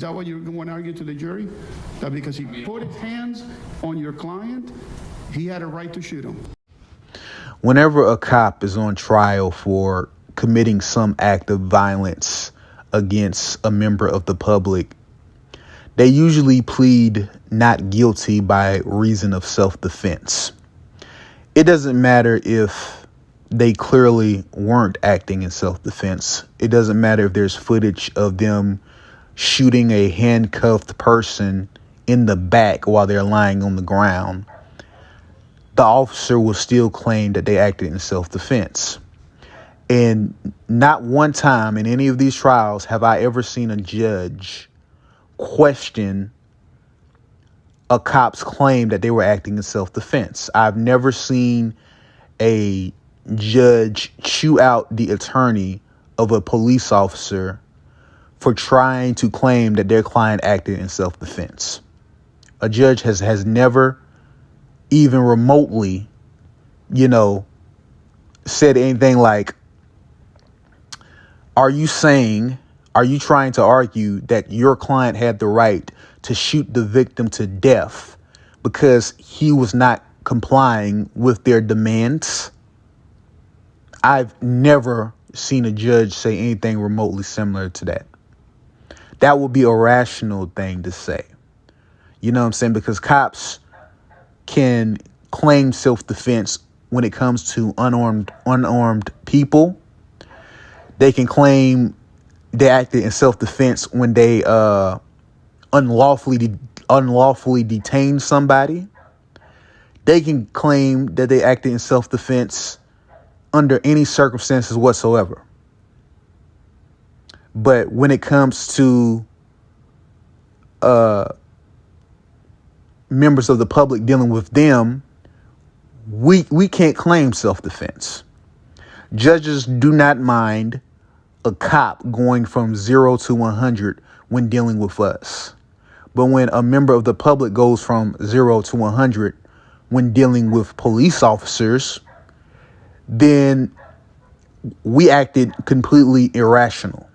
Is that what you're going to argue to the jury? That because he put his hands on your client, he had a right to shoot him? Whenever a cop is on trial for committing some act of violence against a member of the public, they usually plead not guilty by reason of self-defense. It doesn't matter if they clearly weren't acting in self-defense. It doesn't matter if there's footage of them shooting a handcuffed person in the back while they're lying on the ground. The officer will still claim that they acted in self-defense. And not one time in any of these trials have I ever seen a judge question a cop's claim that they were acting in self-defense. I've never seen a judge chew out the attorney of a police officer for trying to claim that their client acted in self-defense. A judge has never even remotely, said anything like, are you trying to argue that your client had the right to shoot the victim to death because he was not complying with their demands? I've never seen a judge say anything remotely similar to that. That would be a rational thing to say. You know what I'm saying? Because cops can claim self-defense when it comes to unarmed people. They can claim they acted in self-defense when they unlawfully detain somebody. They can claim that they acted in self-defense under any circumstances whatsoever. But when it comes to members of the public dealing with them, we can't claim self-defense. Judges do not mind a cop going from 0 to 100 when dealing with us. But when a member of the public goes from 0 to 100 when dealing with police officers, then we acted completely irrational.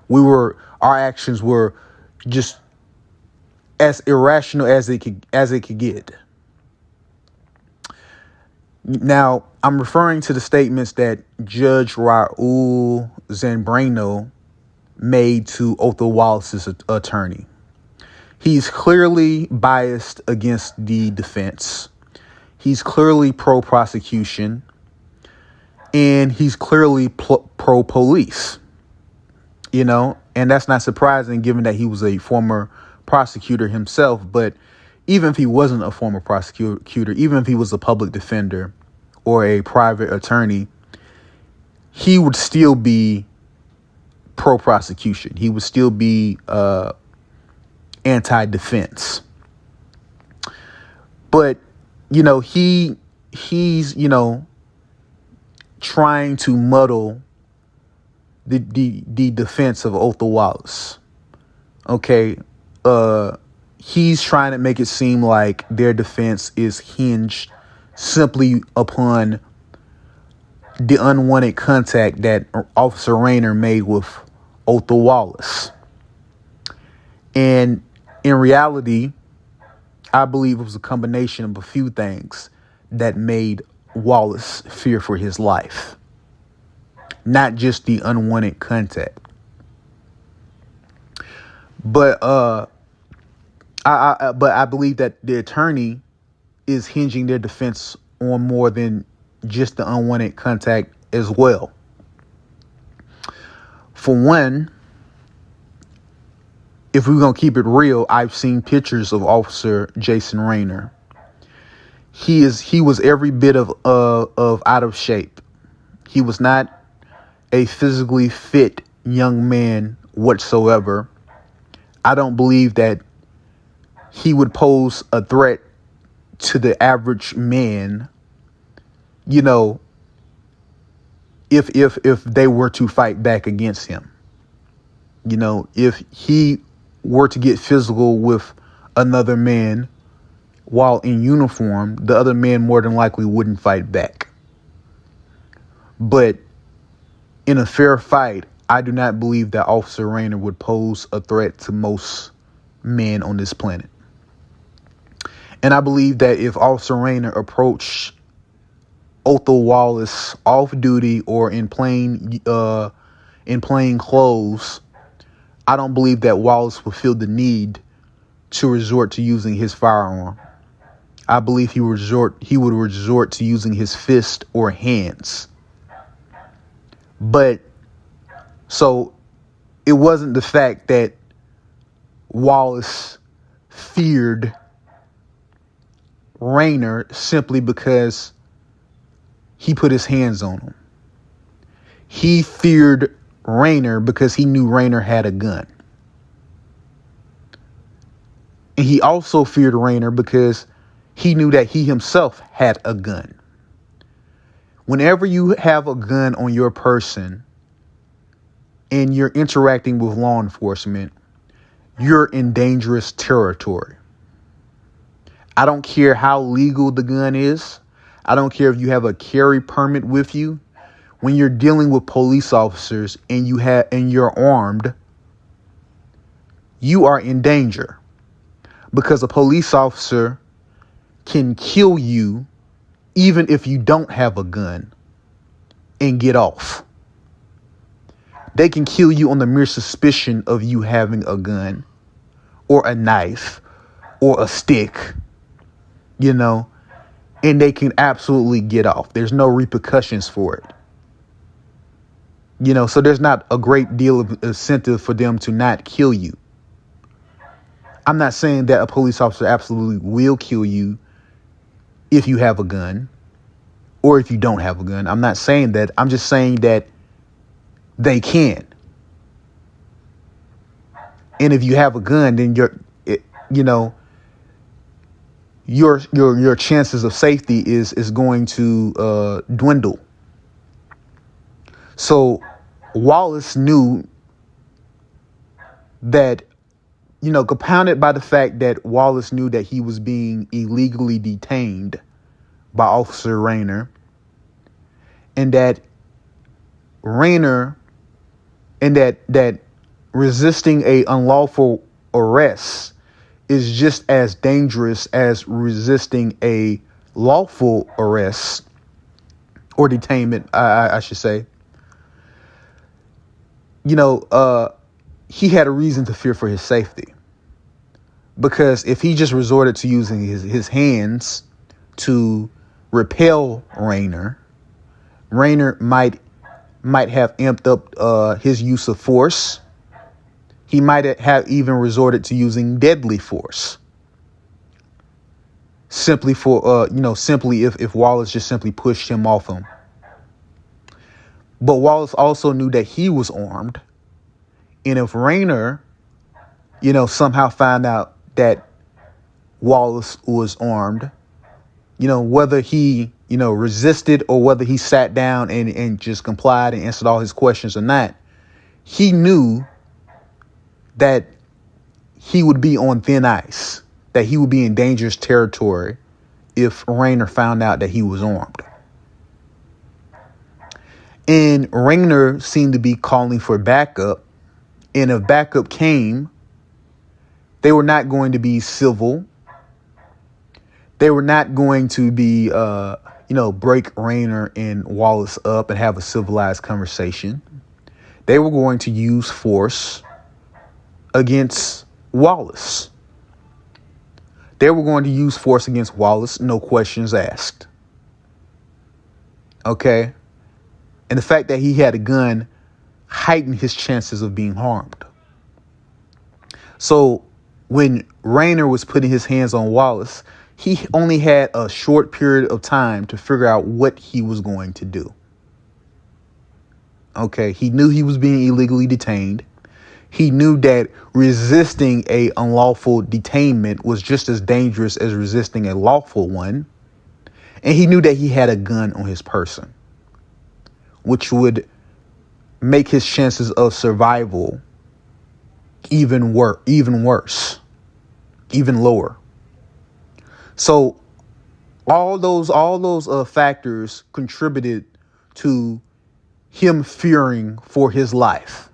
Our actions were just as irrational as it could get. Now, I'm referring to the statements that Judge Raul Zambrano made to Othal Wallace's attorney. He's clearly biased against the defense. He's clearly pro-prosecution. And he's clearly pro-police. And that's not surprising given that he was a former prosecutor himself. But even if he wasn't a former prosecutor, even if he was a public defender or a private attorney, he would still be pro-prosecution. He would still be anti-defense. But, he's trying to muddle the defense of Othal Wallace. Okay. He's trying to make it seem like their defense is hinged simply upon the unwanted contact that Officer Rayner made with Othal Wallace. And in reality, I believe it was a combination of a few things that made Wallace fear for his life, not just the unwanted contact. But I believe that the attorney is hinging their defense on more than just the unwanted contact as well. For one, if we're gonna keep it real, I've seen pictures of Officer Jason Rayner. He was every bit of out of shape. He was not a physically fit young man whatsoever. I don't believe that he would pose a threat to the average man, if they were to fight back against him. If he were to get physical with another man while in uniform, the other man more than likely wouldn't fight back. But in a fair fight, I do not believe that Officer Rayner would pose a threat to most men on this planet. And I believe that if Officer Rayner approached Othal Wallace off duty or in plain clothes, I don't believe that Wallace would feel the need to resort to using his firearm. I believe he would resort to using his fist or hands. But so it wasn't the fact that Wallace feared Rayner simply because he put his hands on him. He feared Rayner because he knew Rayner had a gun. And he also feared Rayner because he knew that he himself had a gun. Whenever you have a gun on your person and you're interacting with law enforcement, you're in dangerous territory. I don't care how legal the gun is. I don't care if you have a carry permit with you. When you're dealing with police officers and you're armed, you are in danger because a police officer can kill you even if you don't have a gun and get off. They can kill you on the mere suspicion of you having a gun or a knife or a stick, and they can absolutely get off. There's no repercussions for it. So there's not a great deal of incentive for them to not kill you. I'm not saying that a police officer absolutely will kill you if you have a gun or if you don't have a gun. I'm not saying that. I'm just saying that they can. And if you have a gun, then your chances of safety is going to dwindle. So Wallace knew that, compounded by the fact that Wallace knew that he was being illegally detained by Officer Rayner, and that that resisting a unlawful arrest is just as dangerous as resisting a lawful arrest or detainment, I should say. He had a reason to fear for his safety, because if he just resorted to using his hands to repel Rayner might have amped up his use of force. He might have even resorted to using deadly force. Simply if Wallace just simply pushed him off him. But Wallace also knew that he was armed. And if Rayner, somehow found out that Wallace was armed, whether he, resisted or whether he sat down and just complied and answered all his questions or not, he knew that he would be on thin ice, that he would be in dangerous territory if Rayner found out that he was armed. And Rayner seemed to be calling for backup. And if backup came, they were not going to be civil. They were not going to be, break Rayner and Wallace up and have a civilized conversation. They were going to use force against Wallace. They were going to use force against Wallace, no questions asked. Okay? And the fact that he had a gun heightened his chances of being harmed. So when Rayner was putting his hands on Wallace, he only had a short period of time to figure out what he was going to do. Okay, he knew he was being illegally detained. He knew that resisting a unlawful detainment was just as dangerous as resisting a lawful one. And he knew that he had a gun on his person, which would make his chances of survival even worse, even lower. So all those factors contributed to him fearing for his life.